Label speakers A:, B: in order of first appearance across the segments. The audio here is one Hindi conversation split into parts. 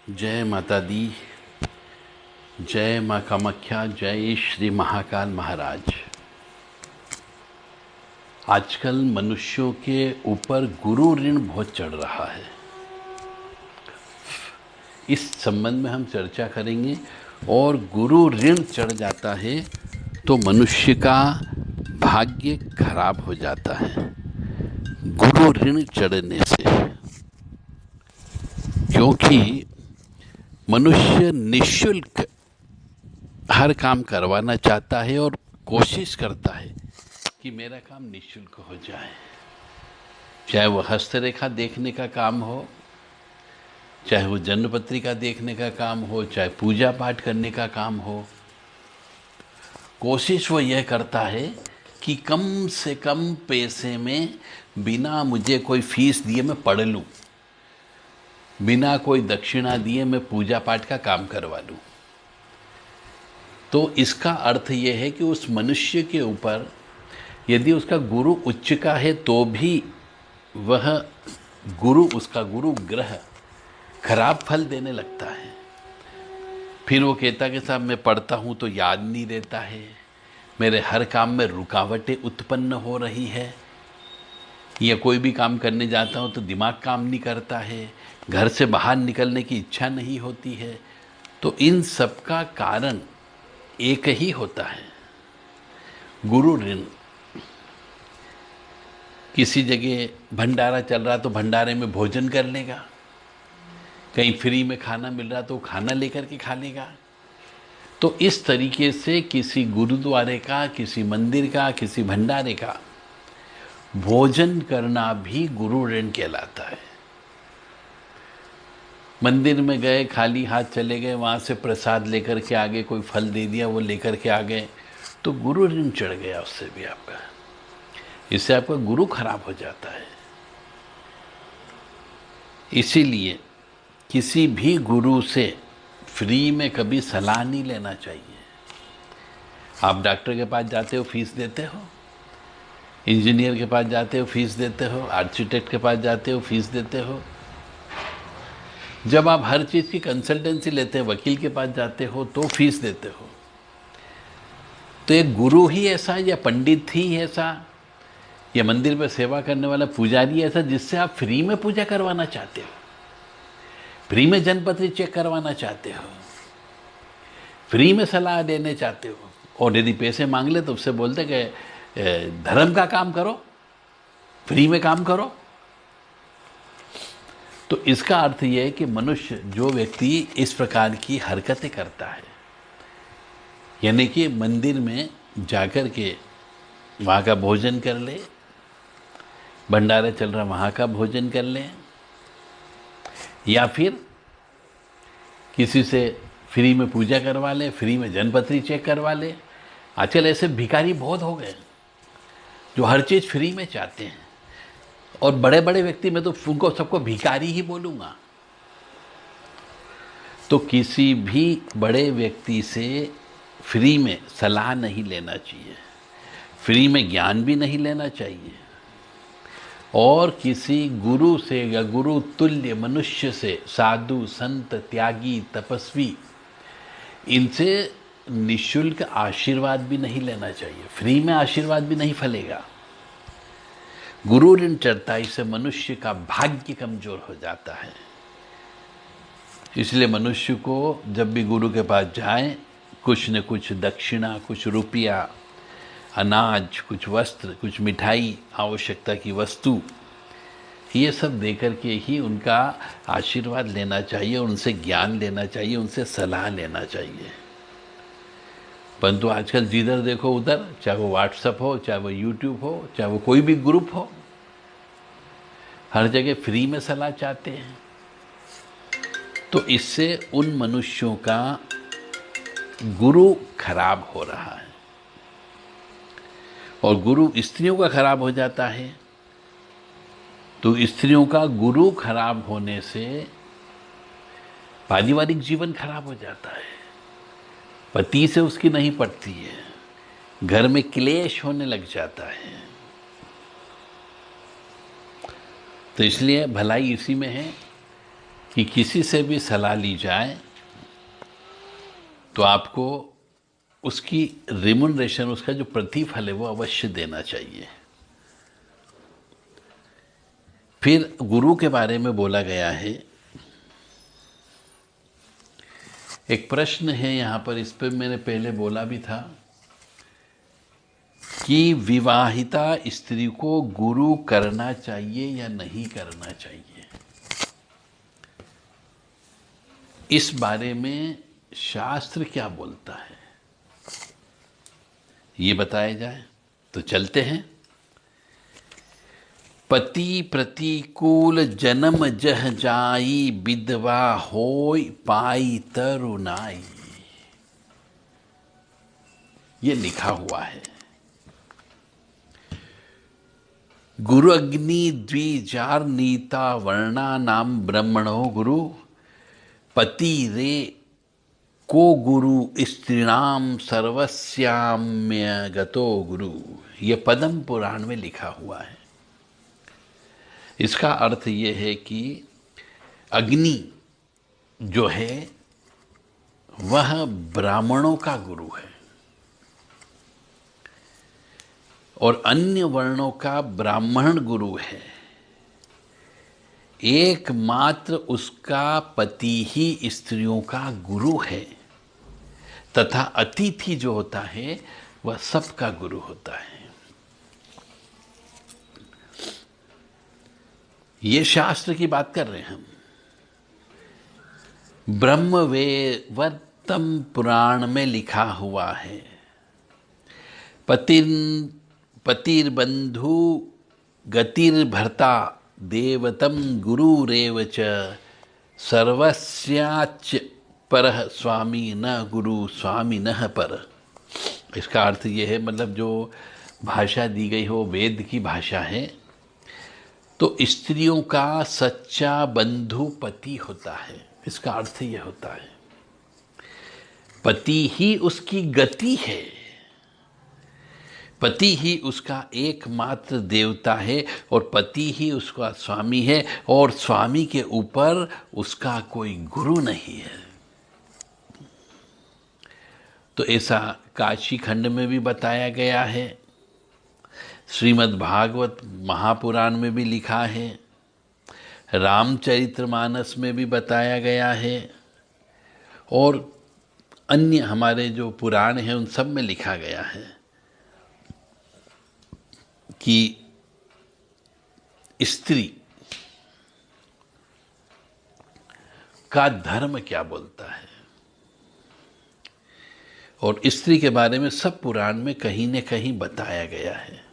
A: जय माता दी। जय माँ कामाख्या। जय श्री महाकाल महाराज। आजकल मनुष्यों के ऊपर गुरु ऋण बहुत चढ़ रहा है। इस संबंध में हम चर्चा करेंगे। और गुरु ऋण चढ़ जाता है तो मनुष्य का भाग्य खराब हो जाता है गुरु ऋण चढ़ने से। क्योंकि मनुष्य निःशुल्क हर काम करवाना चाहता है और कोशिश करता है कि मेरा काम निःशुल्क हो जाए। चाहे वो हस्तरेखा देखने का काम हो, चाहे वो जन्म पत्रिका देखने का काम हो, चाहे पूजा पाठ करने का काम हो। कोशिश वो यह करता है कि कम से कम पैसे में, बिना मुझे कोई फीस दिए मैं पढ़ लूं, बिना कोई दक्षिणा दिए मैं पूजा पाठ का काम करवा लूं। तो इसका अर्थ यह है कि उस मनुष्य के ऊपर यदि उसका गुरु उच्च का है तो भी वह उसका गुरु ग्रह खराब फल देने लगता है। फिर वो कहता कि साहब मैं पढ़ता हूँ तो याद नहीं रहता है, मेरे हर काम में रुकावटें उत्पन्न हो रही है, या कोई भी काम करने जाता हूँ तो दिमाग काम नहीं करता है, घर से बाहर निकलने की इच्छा नहीं होती है। तो इन सब का कारण एक ही होता है, गुरु ऋण। किसी जगह भंडारा चल रहा तो भंडारे में भोजन कर लेगा, कहीं फ्री में खाना मिल रहा तो खाना लेकर के खा लेगा। तो इस तरीके से किसी गुरुद्वारे का, किसी मंदिर का, किसी भंडारे का भोजन करना भी गुरु ऋण कहलाता है। मंदिर में गए, खाली हाथ चले गए, वहाँ से प्रसाद लेकर के आगे, कोई फल दे दिया वो लेकर के आ गए, तो गुरु ऋण चढ़ गया उससे भी आपका। इससे आपका गुरु खराब हो जाता है। इसीलिए किसी भी गुरु से फ्री में कभी सलाह नहीं लेना चाहिए। आप डॉक्टर के पास जाते हो, फीस देते हो, इंजीनियर के पास जाते हो, फीस देते हो, आर्किटेक्ट के पास जाते हो, फीस देते हो। जब आप हर चीज़ की कंसल्टेंसी लेते हैं, वकील के पास जाते हो तो फीस देते हो। तो एक गुरु ही ऐसा, या पंडित ही ऐसा, या मंदिर में सेवा करने वाला पुजारी ऐसा जिससे आप फ्री में पूजा करवाना चाहते हो, फ्री में जन्मपत्री चेक करवाना चाहते हो, फ्री में सलाह देने चाहते हो। और यदि पैसे मांग ले तो उससे बोलते कि धर्म का काम करो, फ्री में काम करो। तो इसका अर्थ यह है कि मनुष्य, जो व्यक्ति इस प्रकार की हरकतें करता है, यानी कि मंदिर में जाकर के वहाँ का भोजन कर ले, भंडारा चल रहा वहाँ का भोजन कर ले, या फिर किसी से फ्री में पूजा करवा ले, फ्री में जन्मपत्री चेक करवा ले। आजकल ऐसे भिखारी बहुत हो गए जो हर चीज़ फ्री में चाहते हैं। और बड़े बड़े व्यक्ति, मैं तो उनको सबको भिखारी ही बोलूँगा। तो किसी भी बड़े व्यक्ति से फ्री में सलाह नहीं लेना चाहिए, फ्री में ज्ञान भी नहीं लेना चाहिए। और किसी गुरु से या गुरु तुल्य मनुष्य से, साधु, संत, त्यागी, तपस्वी, इनसे निःशुल्क आशीर्वाद भी नहीं लेना चाहिए। फ्री में आशीर्वाद भी नहीं फलेगा। गुरु ऋण चढ़ता है, इससे मनुष्य का भाग्य कमजोर हो जाता है। इसलिए मनुष्य को जब भी गुरु के पास जाए, कुछ न कुछ दक्षिणा, कुछ रुपया, अनाज, कुछ वस्त्र, कुछ मिठाई, आवश्यकता की वस्तु, ये सब देकर के ही उनका आशीर्वाद लेना चाहिए, उनसे ज्ञान लेना चाहिए, उनसे सलाह लेना चाहिए। परंतु आजकल जिधर देखो उधर, चाहे वो व्हाट्सएप हो, चाहे वो यूट्यूब हो, चाहे वो कोई भी ग्रुप हो, हर जगह फ्री में सलाह चाहते हैं। तो इससे उन मनुष्यों का गुरु खराब हो रहा है। और गुरु स्त्रियों का खराब हो जाता है। तो स्त्रियों का गुरु खराब होने से पारिवारिक जीवन खराब हो जाता है, पति से उसकी नहीं पटती है, घर में क्लेश होने लग जाता है। तो इसलिए भलाई इसी में है कि किसी से भी सलाह ली जाए तो आपको उसकी रिम्यूनरेशन, उसका जो प्रतिफल है वो अवश्य देना चाहिए। फिर गुरु के बारे में बोला गया है। एक प्रश्न है यहाँ पर, इस पर मैंने पहले बोला भी था कि विवाहिता स्त्री को गुरु करना चाहिए या नहीं करना चाहिए। इस बारे में शास्त्र क्या बोलता है ये बताया जाए तो चलते हैं। पति प्रतिकूल जन्म जह जाई, विधवा होय पाई तरुणाई। ये लिखा हुआ है। गुरु अग्नि द्विजार नीता वर्णा नाम ब्रह्मणो गुरु, पति रे को गुरु स्त्रीणाम सर्वस्याम्य गतो गुरु। ये पद्म पुराण में लिखा हुआ है। इसका अर्थ ये है कि अग्नि जो है वह ब्राह्मणों का गुरु है और अन्य वर्णों का ब्राह्मण गुरु है। एकमात्र उसका पति ही स्त्रियों का गुरु है तथा अतिथि जो होता है वह सबका गुरु होता है। ये शास्त्र की बात कर रहे हैं हम। ब्रह्मवैवर्तम पुराण में लिखा हुआ है, पतिर्बंधु गतिर्भर्ता देवतम गुरुरेव च, सर्वस्याच परः स्वामी न गुरु स्वामी न पर। इसका अर्थ ये है, मतलब जो भाषा दी गई हो वेद की भाषा है, तो स्त्रियों का सच्चा बंधु पति होता है। इसका अर्थ ये होता है पति ही उसकी गति है, पति ही उसका एकमात्र देवता है और पति ही उसका स्वामी है और स्वामी के ऊपर उसका कोई गुरु नहीं है। तो ऐसा काशी खंड में भी बताया गया है, श्रीमद् भागवत महापुराण में भी लिखा है, रामचरितमानस में भी बताया गया है और अन्य हमारे जो पुराण हैं उन सब में लिखा गया है कि स्त्री का धर्म क्या बोलता है। और स्त्री के बारे में सब पुराण में कहीं न कहीं बताया गया है।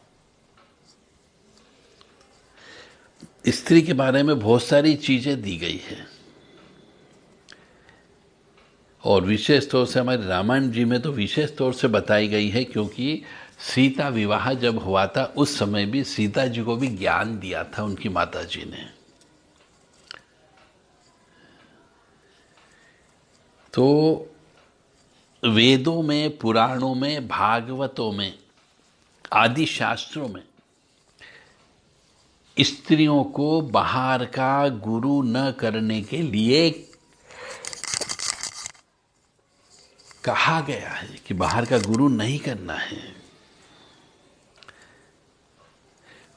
A: स्त्री के बारे में बहुत सारी चीजें दी गई है और विशेष तौर से हमारे रामायण जी में तो विशेष तौर से बताई गई है, क्योंकि सीता विवाह जब हुआ था उस समय भी सीता जी को भी ज्ञान दिया था उनकी माता जी ने। तो वेदों में, पुराणों में, भागवतों में, आदि शास्त्रों में स्त्रियों को बाहर का गुरु न करने के लिए कहा गया है कि बाहर का गुरु नहीं करना है।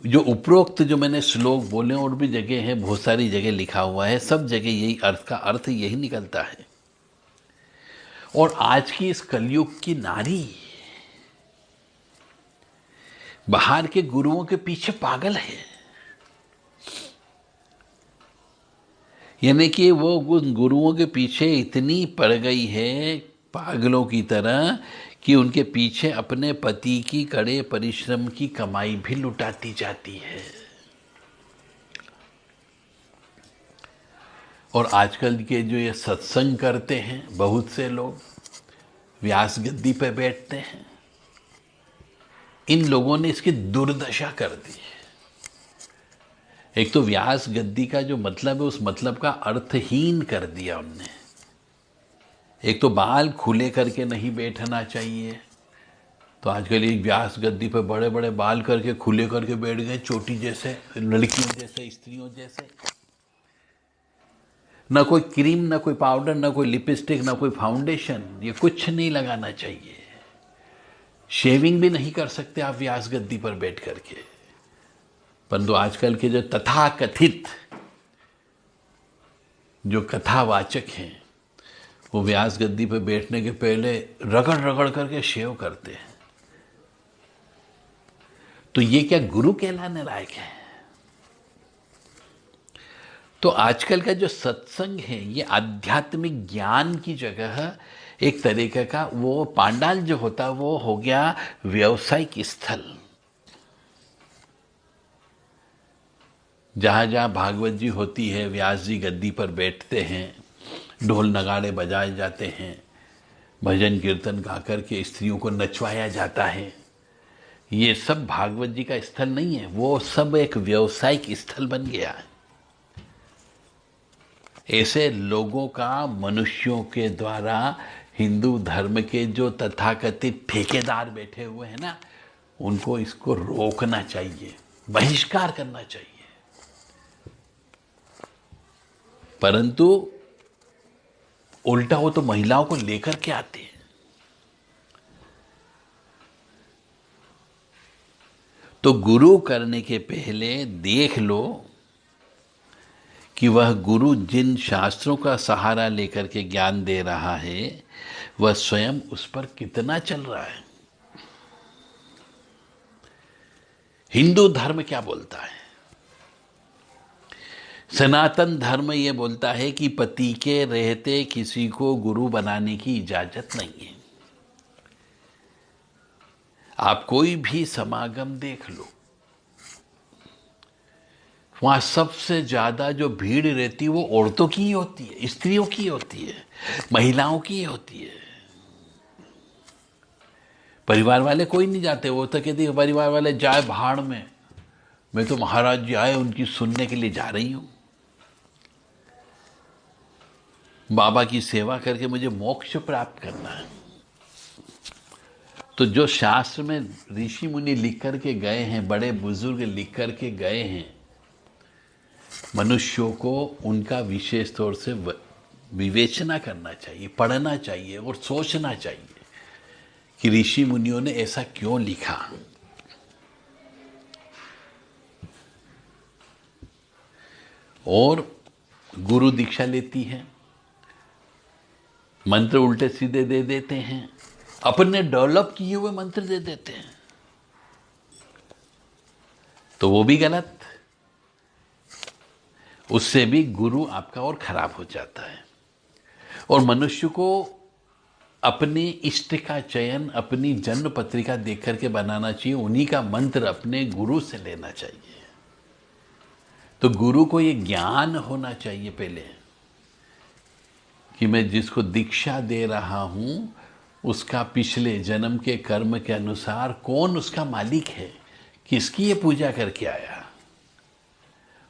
A: जो उपरोक्त जो मैंने श्लोक बोले और भी जगह है, बहुत सारी जगह लिखा हुआ है, सब जगह यही अर्थ का अर्थ यही निकलता है। और आज की इस कलयुग की नारी बाहर के गुरुओं के पीछे पागल है। यानी कि वो उन गुरुओं के पीछे इतनी पड़ गई है पागलों की तरह कि उनके पीछे अपने पति की कड़े परिश्रम की कमाई भी लुटाती जाती है। और आजकल के जो ये सत्संग करते हैं बहुत से लोग, व्यास गद्दी पे बैठते हैं, इन लोगों ने इसकी दुर्दशा कर दी है। एक तो व्यास गद्दी का जो मतलब है उस मतलब का अर्थहीन कर दिया उनने। एक तो बाल खुले करके नहीं बैठना चाहिए, तो आजकल एक व्यास गद्दी पे बड़े बड़े बाल करके खुले करके बैठ गए, चोटी जैसे, लड़कियों जैसे, स्त्रियों जैसे। ना कोई क्रीम, ना कोई पाउडर, ना कोई लिपस्टिक, ना कोई फाउंडेशन, ये कुछ नहीं लगाना चाहिए। शेविंग भी नहीं कर सकते आप व्यास गद्दी पर बैठ करके। परंतु आजकल के जो तथाकथित जो कथावाचक हैं, वो व्यास गद्दी पर बैठने के पहले रगड़ रगड़ करके शेव करते हैं। तो ये क्या गुरु कहलाने लायक है? तो आजकल का जो सत्संग है, ये आध्यात्मिक ज्ञान की जगह एक तरीके का वो पांडाल जो होता है वो हो गया व्यवसायिक स्थल। जहां जहां भागवत जी होती है, व्यास जी गद्दी पर बैठते हैं, ढोल नगाड़े बजाए जाते हैं, भजन कीर्तन गा करके स्त्रियों को नचवाया जाता है। ये सब भागवत जी का स्थल नहीं है, वो सब एक व्यवसायिक स्थल बन गया है। ऐसे लोगों का मनुष्यों के द्वारा हिंदू धर्म के जो तथाकथित ठेकेदार बैठे हुए हैं ना, उनको इसको रोकना चाहिए, बहिष्कार करना चाहिए। परंतु उल्टा वो तो महिलाओं को लेकर के आते हैं। तो गुरु करने के पहले देख लो कि वह गुरु जिन शास्त्रों का सहारा लेकर के ज्ञान दे रहा है, वह स्वयं उस पर कितना चल रहा है। हिंदू धर्म क्या बोलता है? सनातन धर्म यह बोलता है कि पति के रहते किसी को गुरु बनाने की इजाजत नहीं है। आप कोई भी समागम देख लो, वहां सबसे ज्यादा जो भीड़ रहती है वो औरतों की ही होती है, स्त्रियों की होती है, महिलाओं की होती है। परिवार वाले कोई नहीं जाते। वो तो कहते परिवार वाले जाए भाड़ में, मैं तो महाराज जी आए उनकी सुनने के लिए जा रही हूं, बाबा की सेवा करके मुझे मोक्ष प्राप्त करना है। तो जो शास्त्र में ऋषि मुनि लिख करके गए हैं, बड़े बुजुर्ग लिख करके गए हैं, मनुष्यों को उनका विशेष तौर से विवेचना करना चाहिए, पढ़ना चाहिए और सोचना चाहिए कि ऋषि मुनियों ने ऐसा क्यों लिखा। और गुरु दीक्षा लेती है, मंत्र उल्टे सीधे दे देते हैं, अपने डेवलप किए हुए मंत्र दे देते हैं, तो वो भी गलत। उससे भी गुरु आपका और खराब हो जाता है। और मनुष्य को अपने इष्ट का चयन अपनी जन्म पत्रिका देख करके बनाना चाहिए, उन्हीं का मंत्र अपने गुरु से लेना चाहिए। तो गुरु को ये ज्ञान होना चाहिए पहले कि मैं जिसको दीक्षा दे रहा हूं उसका पिछले जन्म के कर्म के अनुसार कौन उसका मालिक है, किसकी ये पूजा करके आया।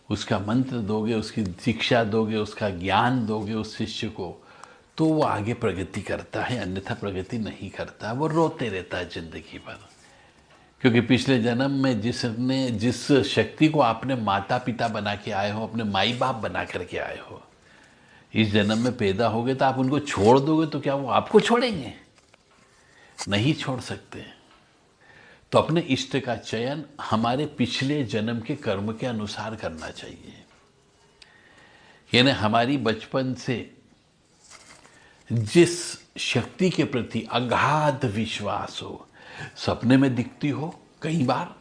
A: उसका मंत्र दोगे, उसकी शिक्षा दोगे, उसका ज्ञान दोगे उस शिष्य को, तो वो आगे प्रगति करता है, अन्यथा प्रगति नहीं करता, वो रोते रहता है जिंदगी भर। क्योंकि पिछले जन्म में जिस शक्ति को आपने माता पिता बना के आए हो, अपने माई बाप बना करके आए हो, इस जन्म में पैदा हो गए तो आप उनको छोड़ दोगे तो क्या वो आपको छोड़ेंगे? नहीं छोड़ सकते। तो अपने इष्ट का चयन हमारे पिछले जन्म के कर्म के अनुसार करना चाहिए। यानी हमारी बचपन से जिस शक्ति के प्रति अगाध विश्वास हो, सपने में दिखती हो, कई बार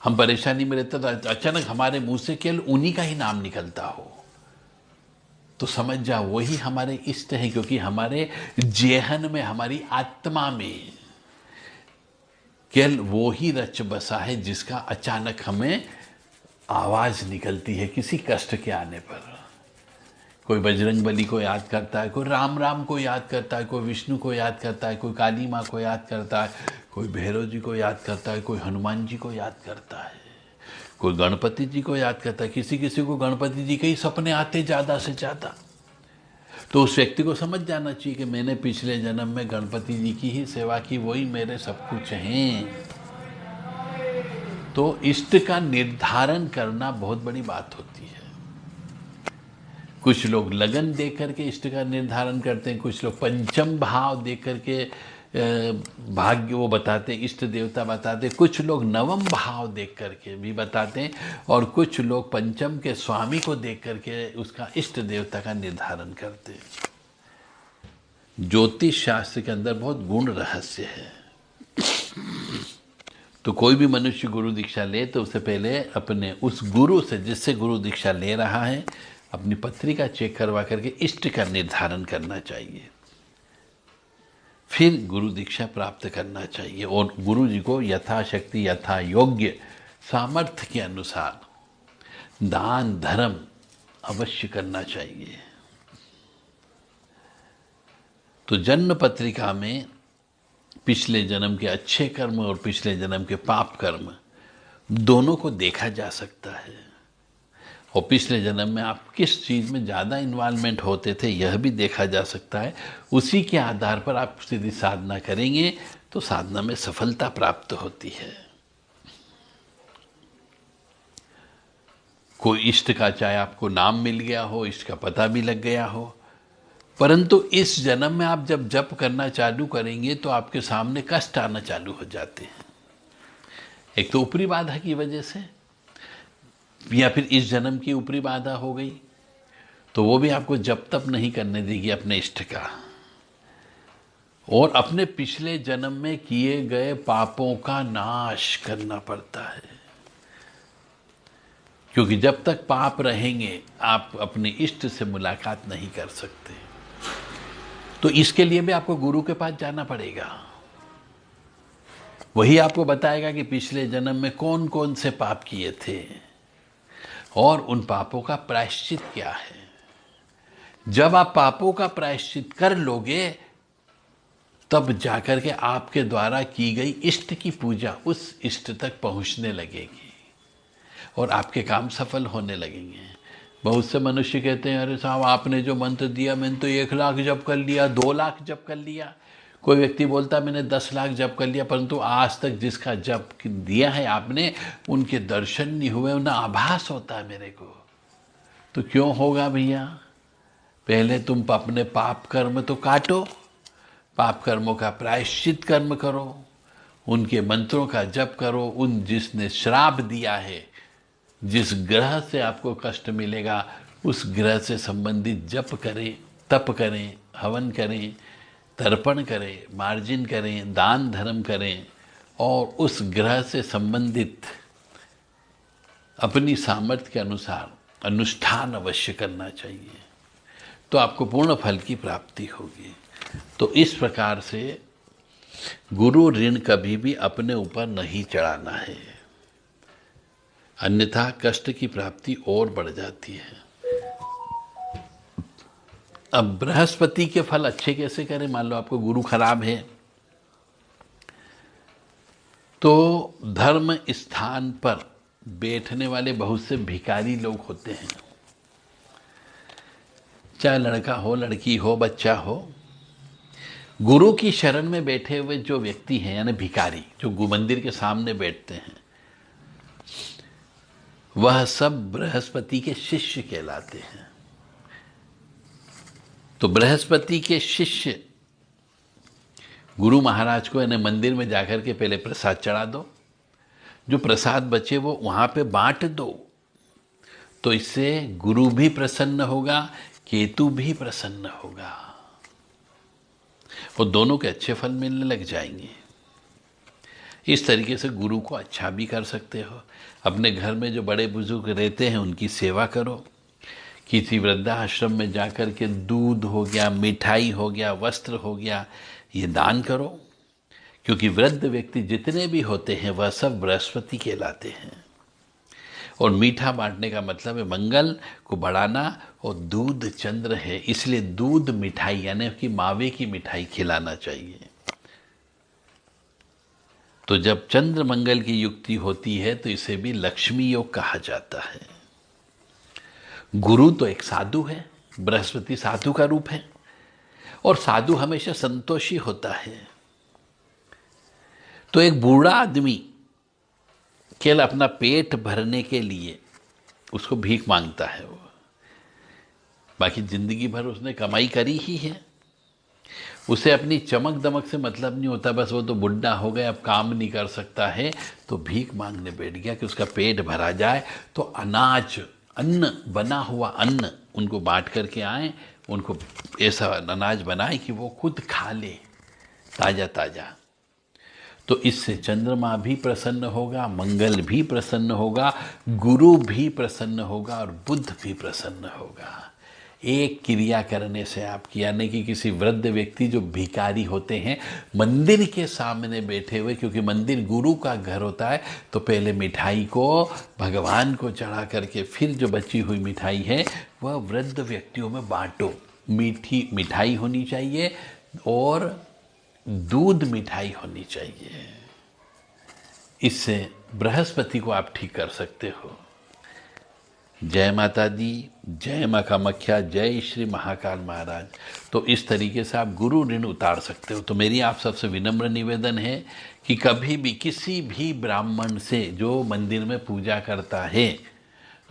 A: हम परेशानी में रहते तो अचानक हमारे मुंह से केवल उन्हीं का ही नाम निकलता हो, तो समझ जाओ वही हमारे इष्ट हैं। क्योंकि हमारे जेहन में, हमारी आत्मा में केवल वो ही रच बसा है जिसका अचानक हमें आवाज निकलती है किसी कष्ट के आने पर। कोई बजरंग बली को याद करता है, कोई राम राम को याद करता है, कोई विष्णु को याद करता है, कोई काली माँ को याद करता है, कोई भैरव जी को याद करता है, कोई हनुमान जी को याद करता है, कोई गणपति जी को याद करता है। किसी किसी को गणपति जी के ही सपने आते ज़्यादा से ज़्यादा। तो उस व्यक्ति को समझ जाना चाहिए कि मैंने पिछले जन्म में गणपति जी की ही सेवा की, वही मेरे सब कुछ हैं। तो इष्ट का निर्धारण करना बहुत बड़ी बात होती है। कुछ लोग लगन देख करके इष्ट का निर्धारण करते हैं, कुछ लोग पंचम भाव देख करके भाग्य वो बताते हैं, इष्ट देवता बताते हैं, कुछ लोग नवम भाव देख करके भी बताते हैं, और कुछ लोग पंचम के स्वामी को देख करके उसका इष्ट देवता का निर्धारण करते हैं। ज्योतिष शास्त्र के अंदर बहुत गूढ़ रहस्य है। तो कोई भी मनुष्य गुरु दीक्षा ले तो उससे पहले अपने उस गुरु से, जिससे गुरु दीक्षा ले रहा है, अपनी पत्रिका चेक करवा करके इष्ट का निर्धारण करना चाहिए, फिर गुरु दीक्षा प्राप्त करना चाहिए, और गुरु जी को यथाशक्ति यथा योग्य सामर्थ्य के अनुसार दान धर्म अवश्य करना चाहिए। तो जन्म पत्रिका में पिछले जन्म के अच्छे कर्म और पिछले जन्म के पाप कर्म दोनों को देखा जा सकता है, और पिछले जन्म में आप किस चीज़ में ज़्यादा इन्वॉल्वमेंट होते थे यह भी देखा जा सकता है। उसी के आधार पर आप सीधी साधना करेंगे तो साधना में सफलता प्राप्त होती है। कोई इष्ट का चाहे आपको नाम मिल गया हो, इष्ट का पता भी लग गया हो, परंतु इस जन्म में आप जब जप करना चालू करेंगे तो आपके सामने कष्ट आना चालू हो जाते हैं। एक तो ऊपरी बाधा की वजह से, या फिर इस जन्म की ऊपरी बाधा हो गई तो वो भी आपको जप तप नहीं करने देगी अपने इष्ट का, और अपने पिछले जन्म में किए गए पापों का नाश करना पड़ता है, क्योंकि जब तक पाप रहेंगे आप अपने इष्ट से मुलाकात नहीं कर सकते। तो इसके लिए भी आपको गुरु के पास जाना पड़ेगा, वही आपको बताएगा कि पिछले जन्म में कौन कौन से पाप किए थे और उन पापों का प्रायश्चित क्या है। जब आप पापों का प्रायश्चित कर लोगे तब जाकर के आपके द्वारा की गई इष्ट की पूजा उस इष्ट तक पहुंचने लगेगी और आपके काम सफल होने लगेंगे। बहुत से मनुष्य कहते हैं, अरे साहब आपने जो मंत्र दिया मैंने तो 1 लाख जप कर लिया, 2 लाख जप कर लिया। कोई व्यक्ति बोलता मैंने 10 लाख जप कर लिया, परंतु आज तक जिसका जप दिया है आपने उनके दर्शन नहीं हुए, उन्हें आभास होता है मेरे को। तो क्यों होगा भैया? पहले तुम अपने पाप कर्म तो काटो, पाप कर्मों का प्रायश्चित कर्म करो, उनके मंत्रों का जप करो, उन जिसने श्राप दिया है, जिस ग्रह से आपको कष्ट मिलेगा उस ग्रह से संबंधित जप करें, तप करें, हवन करें, तर्पण करें, मार्जिन करें, दान धर्म करें, और उस ग्रह से संबंधित अपनी सामर्थ्य के अनुसार अनुष्ठान अवश्य करना चाहिए, तो आपको पूर्ण फल की प्राप्ति होगी। तो इस प्रकार से गुरु ऋण कभी भी अपने ऊपर नहीं चढ़ाना है, अन्यथा कष्ट की प्राप्ति और बढ़ जाती है। अब बृहस्पति के फल अच्छे कैसे करें? मान लो आपको गुरु खराब है तो धर्म स्थान पर बैठने वाले बहुत से भिखारी लोग होते हैं, चाहे लड़का हो, लड़की हो, बच्चा हो। गुरु की शरण में बैठे हुए जो व्यक्ति हैं यानी भिखारी, जो मंदिर के सामने बैठते हैं, वह सब बृहस्पति के शिष्य कहलाते हैं। तो बृहस्पति के शिष्य गुरु महाराज को यानी मंदिर में जाकर के पहले प्रसाद चढ़ा दो, जो प्रसाद बचे वो वहाँ पे बांट दो, तो इससे गुरु भी प्रसन्न होगा, केतु भी प्रसन्न होगा, और दोनों के अच्छे फल मिलने लग जाएंगे। इस तरीके से गुरु को अच्छा भी कर सकते हो। अपने घर में जो बड़े बुजुर्ग रहते हैं उनकी सेवा करो, किसी वृद्धाश्रम में जाकर के दूध हो गया, मिठाई हो गया, वस्त्र हो गया, ये दान करो, क्योंकि वृद्ध व्यक्ति जितने भी होते हैं वह सब बृहस्पति कहलाते हैं। और मीठा बांटने का मतलब है मंगल को बढ़ाना, और दूध चंद्र है, इसलिए दूध मिठाई यानी कि मावे की मिठाई खिलाना चाहिए। तो जब चंद्र मंगल की युक्ति होती है तो इसे भी लक्ष्मी योग कहा जाता है। गुरु तो एक साधु है, बृहस्पति साधु का रूप है, और साधु हमेशा संतोषी होता है। तो एक बूढ़ा आदमी केवल अपना पेट भरने के लिए उसको भीख मांगता है वो, बाकी ज़िंदगी भर उसने कमाई करी ही है, उसे अपनी चमक दमक से मतलब नहीं होता, बस वो तो बुढ़ा हो गया अब काम नहीं कर सकता है तो भीख मांगने बैठ गया कि उसका पेट भरा जाए। तो अनाज, अन्न, बना हुआ अन्न उनको बांट करके आए, उनको ऐसा अनाज बनाए कि वो खुद खा ले ताज़ा ताज़ा। तो इससे चंद्रमा भी प्रसन्न होगा, मंगल भी प्रसन्न होगा, गुरु भी प्रसन्न होगा और बुध भी प्रसन्न होगा। एक क्रिया करने से आपकी, यानी कि किसी वृद्ध व्यक्ति जो भिखारी होते हैं मंदिर के सामने बैठे हुए, क्योंकि मंदिर गुरु का घर होता है, तो पहले मिठाई को भगवान को चढ़ा करके फिर जो बची हुई मिठाई है वह वृद्ध व्यक्तियों में बांटो। मीठी मिठाई होनी चाहिए और दूध मिठाई होनी चाहिए। इससे बृहस्पति को आप ठीक कर सकते हो। जय माता दी, जय माँ कामाख्या, जय श्री महाकाल महाराज। तो इस तरीके से आप गुरु ऋण उतार सकते हो। तो मेरी आप सबसे विनम्र निवेदन है कि कभी भी किसी भी ब्राह्मण से जो मंदिर में पूजा करता है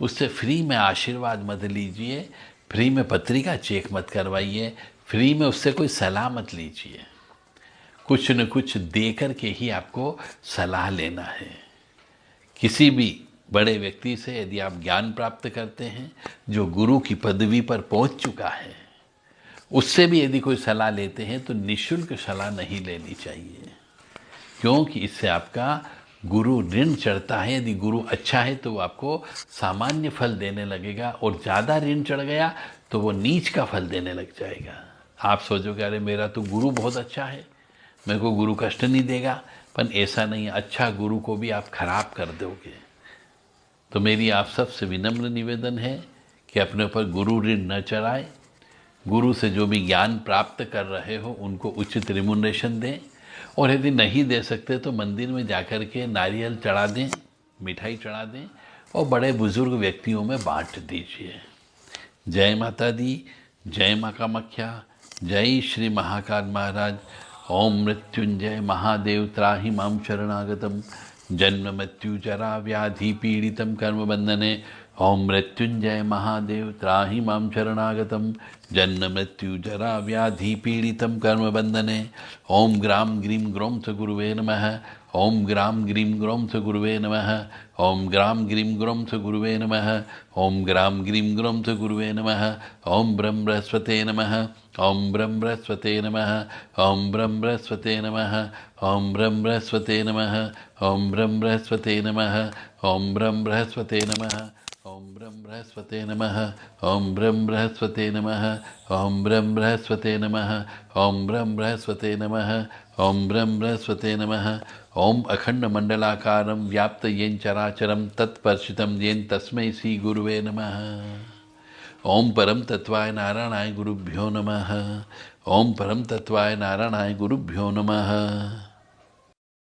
A: उससे फ्री में आशीर्वाद मत लीजिए, फ्री में पत्रिका चेक मत करवाइए, फ्री में उससे कोई सलाह मत लीजिए। कुछ न कुछ दे कर के ही आपको सलाह लेना है। किसी भी बड़े व्यक्ति से यदि आप ज्ञान प्राप्त करते हैं जो गुरु की पदवी पर पहुंच चुका है, उससे भी यदि कोई सलाह लेते हैं तो निःशुल्क सलाह नहीं लेनी चाहिए, क्योंकि इससे आपका गुरु ऋण चढ़ता है। यदि गुरु अच्छा है तो वो आपको सामान्य फल देने लगेगा, और ज़्यादा ऋण चढ़ गया तो वो नीच का फल देने लग जाएगा। आप सोचोगे अरे मेरा तो गुरु बहुत अच्छा है, मेरे को गुरु कष्ट नहीं देगा, पर ऐसा नहीं, अच्छा गुरु को भी आप खराब कर दोगे। तो मेरी आप सबसे विनम्र निवेदन है कि अपने ऊपर गुरु ऋण न चढ़ाए। गुरु से जो भी ज्ञान प्राप्त कर रहे हो उनको उचित रिम्यूनरेशन दें, और यदि नहीं दे सकते तो मंदिर में जाकर के नारियल चढ़ा दें, मिठाई चढ़ा दें और बड़े बुजुर्ग व्यक्तियों में बांट दीजिए। जय माता दी, जय माँ कामाख्या, जय श्री महाकाल महाराज। ओम मृत्युंजय महादेव त्राहि मां शरणागतम, जन्म मृत्यु जरा व्याधि पीड़ितम कर्म बंधने। ओम मृत्युंजय महादेव त्राहि मां शरणागतम, जन्म मृत्यु जरा व्याधि पीड़ितम कर्म बंधने। ओम ग्राम ग्रीम ग्रोम स गुरुवे नमः। ओम ग्राम ग्रीम ग्रोम स गुरुवे नमः। ओम ग्राम ग्रीम ग्रोम स गुरुवे नमः। ओम ग्राम ग्रीम ग्रोम स गुरुवे नमः। ओम ब्रह्म बृहस्पते नमः। ओम ब्रह्म बृहस्पते नमः। ओम ब्रह्म बृहस्पते नमः। ओम ब्रह्म बृहस्पते नमः। ओम ब्रह्म बृहस्पते नमः। ओम ब्रह्म बृहस्पते नमः। ओम ब्रह्म बृहस्पते नमः। ओम ब्रह्म बृहस्पते नमः। ओम ब्रह्म बृहस्पते नमः। ओम ब्रह्म बृहस्पते नमः। ओम ब्रह्म बृहस्पते नमः। ओम अखंड मंडलाकारं व्याप्त येन चराचरं तत्पर्शितं येन तस्मै श्री गुरुवे नमः। ओम परम तत्वाय नारायणाय गुरुभ्यो नमः। ओम परम तत्वाय नारायणाय गुरुभ्यो नमः।